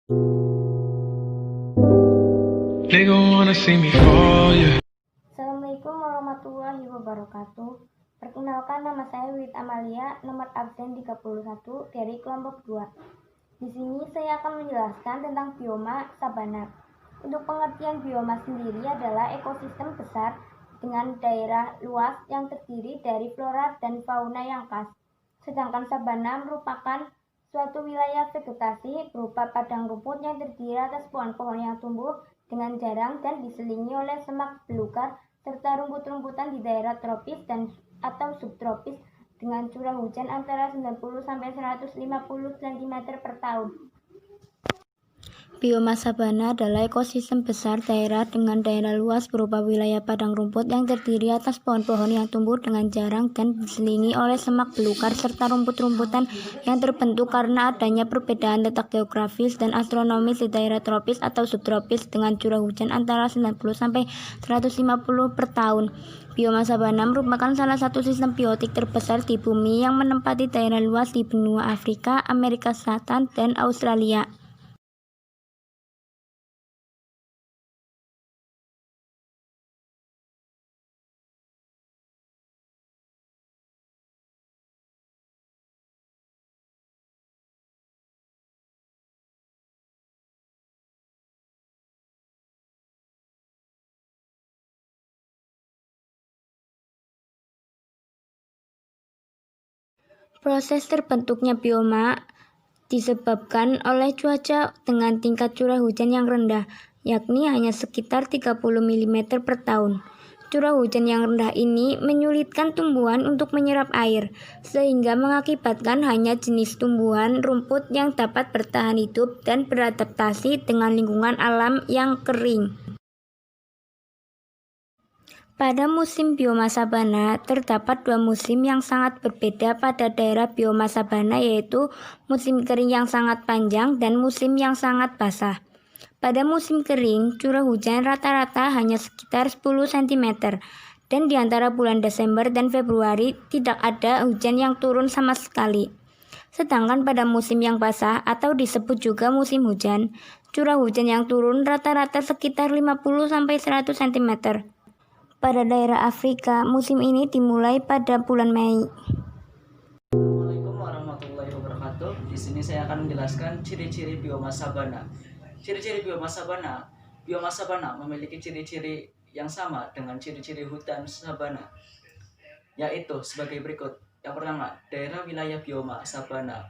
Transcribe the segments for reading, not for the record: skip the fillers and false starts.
They gon' wanna see me fall, yeah. Assalamualaikum warahmatullahi wabarakatuh. Perkenalkan, nama saya Wit Amalia, nomor absen 31 dari kelompok 2. Di sini saya akan menjelaskan tentang bioma sabana. Untuk pengertian bioma sendiri adalah ekosistem besar dengan daerah luas yang terdiri dari flora dan fauna yang khas. Sedangkan sabana merupakan suatu wilayah vegetasi berupa padang rumput yang terdiri atas pohon-pohon yang tumbuh dengan jarang dan diselingi oleh semak belukar serta rumput-rumputan di daerah tropis dan atau subtropis dengan curah hujan antara 90 sampai 150 cm per tahun. Bioma sabana adalah ekosistem besar daerah dengan daerah luas berupa wilayah padang rumput yang terdiri atas pohon-pohon yang tumbuh dengan jarang dan diselingi oleh semak belukar serta rumput-rumputan yang terbentuk karena adanya perbedaan letak geografis dan astronomis di daerah tropis atau subtropis dengan curah hujan antara 90 sampai 150 per tahun. Bioma sabana merupakan salah satu sistem biotik terbesar di bumi yang menempati daerah luas di benua Afrika, Amerika Selatan, dan Australia. Proses terbentuknya bioma disebabkan oleh cuaca dengan tingkat curah hujan yang rendah, yakni hanya sekitar 30 mm per tahun. Curah hujan yang rendah ini menyulitkan tumbuhan untuk menyerap air, sehingga mengakibatkan hanya jenis tumbuhan rumput yang dapat bertahan hidup dan beradaptasi dengan lingkungan alam yang kering. Pada musim bioma sabana, terdapat dua musim yang sangat berbeda pada daerah bioma sabana, yaitu musim kering yang sangat panjang dan musim yang sangat basah. Pada musim kering, curah hujan rata-rata hanya sekitar 10 cm, dan di antara bulan Desember dan Februari tidak ada hujan yang turun sama sekali. Sedangkan pada musim yang basah atau disebut juga musim hujan, curah hujan yang turun rata-rata sekitar 50-100 cm. Pada daerah Afrika, musim ini dimulai pada bulan Mei. Assalamualaikum warahmatullahi wabarakatuh. Di sini saya akan menjelaskan ciri-ciri bioma sabana. Ciri-ciri bioma sabana. Bioma sabana memiliki ciri-ciri yang sama dengan ciri-ciri hutan sabana, yaitu sebagai berikut. Yang pertama, daerah wilayah bioma sabana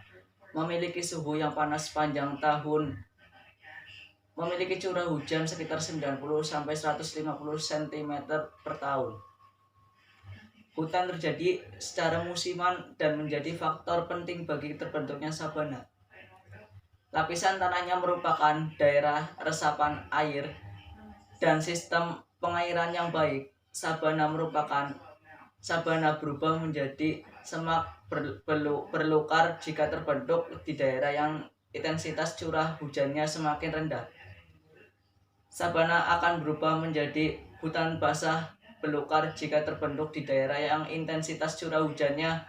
memiliki suhu yang panas sepanjang tahun, memiliki curah hujan sekitar 90 sampai 150 cm per tahun. Hutan terjadi secara musiman dan menjadi faktor penting bagi terbentuknya sabana. Lapisan tanahnya merupakan daerah resapan air dan sistem pengairan yang baik. Sabana berubah menjadi semak berlukar jika terbentuk di daerah yang intensitas curah hujannya semakin rendah. Sabana akan berubah menjadi hutan basah belukar jika terbentuk di daerah yang intensitas curah hujannya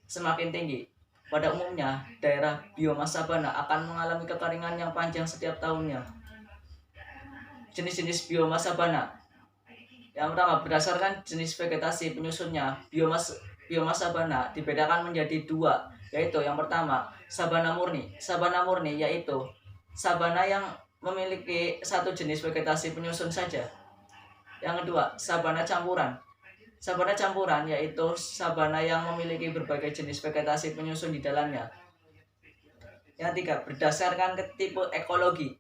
semakin tinggi. Pada umumnya, daerah bioma sabana akan mengalami kekeringan yang panjang setiap tahunnya. Jenis-jenis bioma sabana. Yang pertama, berdasarkan jenis vegetasi penyusunnya, bioma sabana dibedakan menjadi dua, yaitu yang pertama, sabana murni. Sabana murni yaitu sabana yang memiliki satu jenis vegetasi penyusun saja. Yang kedua, sabana campuran. Sabana campuran yaitu sabana yang memiliki berbagai jenis vegetasi penyusun di dalamnya. Yang tiga, berdasarkan tipe ekologi.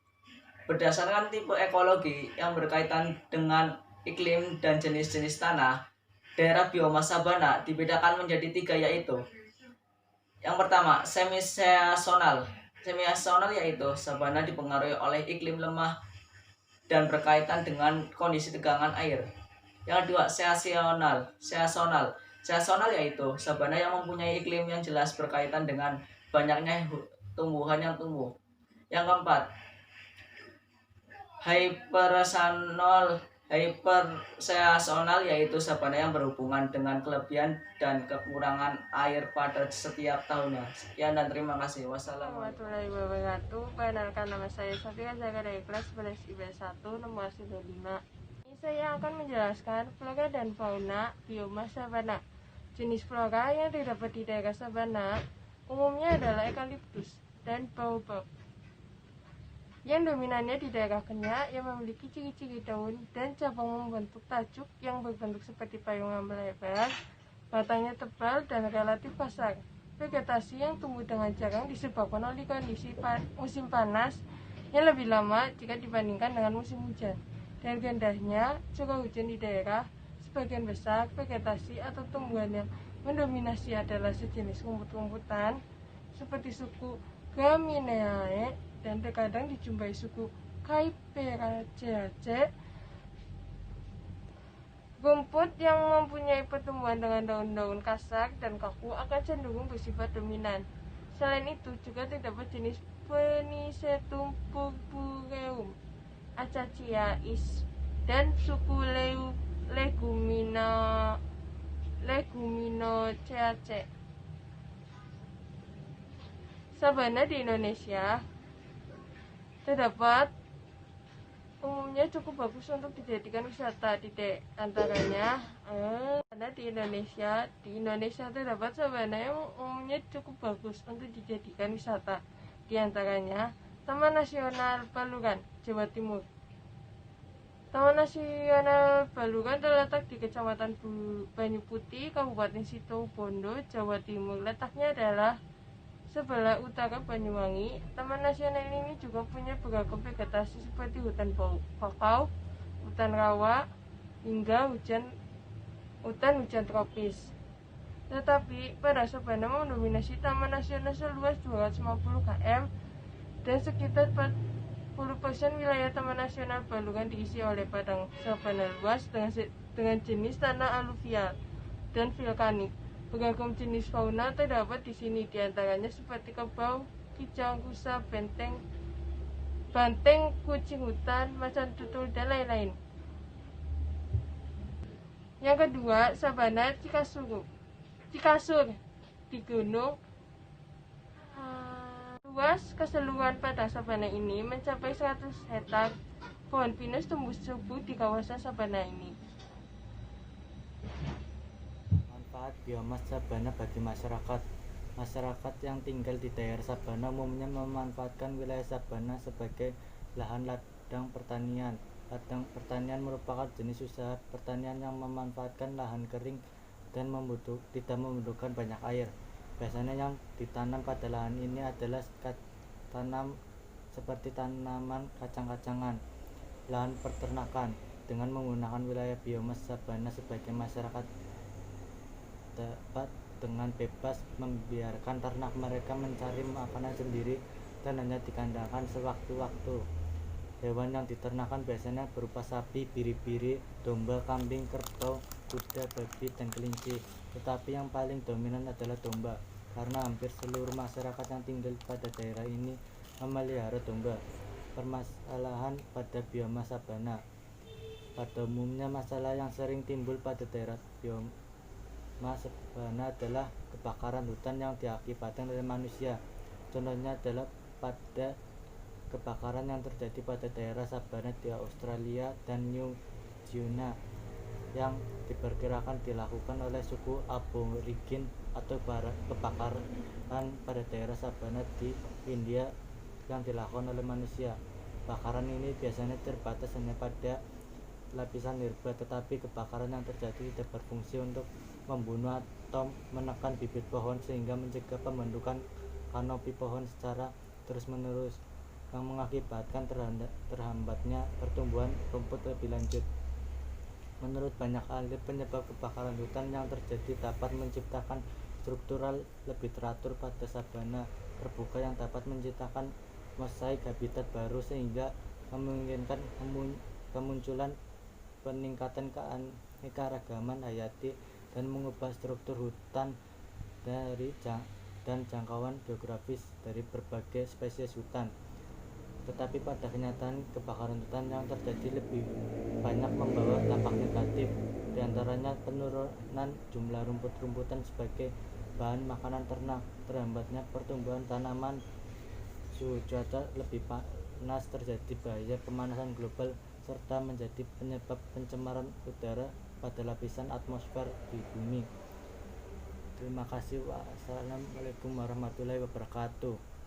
Berdasarkan tipe ekologi yang berkaitan dengan iklim dan jenis-jenis tanah, daerah bioma sabana dibedakan menjadi tiga, yaitu yang pertama, semi-seasonal. Semi-seasonal yaitu sabana dipengaruhi oleh iklim lemah dan berkaitan dengan kondisi tegangan air. Yang kedua, seasonal. Seasonal yaitu sabana yang mempunyai iklim yang jelas berkaitan dengan banyaknya tumbuhan yang tumbuh. Yang keempat, hypersonal. Hypersesonal yaitu sabana yang berhubungan dengan kelebihan dan kekurangan air pada setiap tahunnya. Sekian dan terima kasih. Wassalamualaikum. Warahmatullahi wabarakatuh. Perkenalkan, nama saya Safira Zaka dari kelas 11 IPS 1 nomor 95. Ini saya akan menjelaskan flora dan fauna bioma sabana. Jenis flora yang terdapat di daerah sabana umumnya adalah eukaliptus dan baobab. Yang dominannya di daerah Kenya yang memiliki ciri-ciri daun dan cabang membentuk tajuk yang berbentuk seperti payung yang melebar, batangnya tebal dan relatif kasar. Vegetasi yang tumbuh dengan jarang disebabkan oleh kondisi musim panas yang lebih lama jika dibandingkan dengan musim hujan. Dan rendahnya curah hujan di daerah, sebagian besar vegetasi atau tumbuhan yang mendominasi adalah sejenis rumput-rumputan seperti suku Gramineae dan terkadang dijumpai suku Caiperaceae. Rumput yang mempunyai pertumbuhan dengan daun-daun kasar dan kaku akan cenderung bersifat dominan. Selain itu, juga terdapat jenis Penicetum purpureum, Acaciae dan suku Leguminosaceae. Sabana di Indonesia terdapat umumnya cukup bagus untuk dijadikan wisata. Antaranya di Indonesia terdapat sabana yang umumnya cukup bagus untuk dijadikan wisata. Di antaranya Taman Nasional Baluran, Jawa Timur. Taman Nasional Baluran terletak di Kecamatan Banyuputih, Kabupaten Situbondo, Jawa Timur. Letaknya adalah sebelah utara Banyuwangi. Taman nasional ini juga punya beragam vegetasi seperti hutan bakau, hutan rawa, hingga hutan hujan tropis. Tetapi pada sabana mendominasi taman nasional seluas 250 km dan sekitar 40% wilayah Taman Nasional Baluran diisi oleh padang sabana luas dengan jenis tanah aluvial dan vulkanik. Beragam jenis fauna terdapat di sini, diantaranya seperti kerbau, kicau, rusa, banteng, kucing hutan, macan tutul, dan lain-lain. Yang kedua, sabana Cikasur di Gunung. Luas keseluruhan pada sabana ini mencapai 100 hektar. Pohon pinus tumbuh subur di kawasan sabana ini. Manfaat biomas sabana bagi masyarakat. Masyarakat yang tinggal di daerah sabana umumnya memanfaatkan wilayah sabana sebagai lahan ladang pertanian. Ladang pertanian merupakan jenis usaha pertanian yang memanfaatkan lahan kering dan tidak membutuhkan banyak air. Biasanya yang ditanam pada lahan ini adalah tanam seperti tanaman kacang-kacangan. Lahan peternakan dengan menggunakan wilayah biomas sabana sebagai masyarakat dapat dengan bebas membiarkan ternak mereka mencari makanan sendiri dan hanya dikandangkan sewaktu-waktu. Hewan yang diternakan biasanya berupa sapi, biri-biri, domba, kambing, kerbau, kuda, babi, dan kelinci. Tetapi yang paling dominan adalah domba, karena hampir seluruh masyarakat yang tinggal pada daerah ini memelihara domba. Permasalahan pada biomas sabana. Pada umumnya masalah yang sering timbul pada daerah biomas sabana adalah kebakaran hutan yang diakibatkan oleh manusia. Contohnya adalah pada kebakaran yang terjadi pada daerah sabana di Australia dan New Guinea yang diperkirakan dilakukan oleh suku aborigin, atau kebakaran pada daerah sabana di India yang dilakukan oleh manusia. Kebakaran ini biasanya terbatas hanya pada lapisan nirba, tetapi kebakaran yang terjadi tidak berfungsi untuk membunuh atau menekan bibit pohon sehingga mencegah pembentukan kanopi pohon secara terus-menerus yang mengakibatkan terhambatnya pertumbuhan rumput lebih lanjut. Menurut banyak ahli, penyebab kebakaran hutan yang terjadi dapat menciptakan struktural lebih teratur pada sabana terbuka yang dapat menciptakan mosaik habitat baru sehingga memungkinkan kemunculan peningkatan keanekaragaman hayati dan mengubah struktur hutan dan jangkauan geografis dari berbagai spesies hutan. Tetapi pada kenyataan kebakaran hutan yang terjadi lebih banyak membawa dampak negatif, diantaranya penurunan jumlah rumput-rumputan sebagai bahan makanan ternak, terhambatnya pertumbuhan tanaman, suhu cuaca lebih panas, terjadi bahaya pemanasan global, serta menjadi penyebab pencemaran udara pada lapisan atmosfer di bumi. Terima kasih. Wassalamualaikum warahmatullahi wabarakatuh.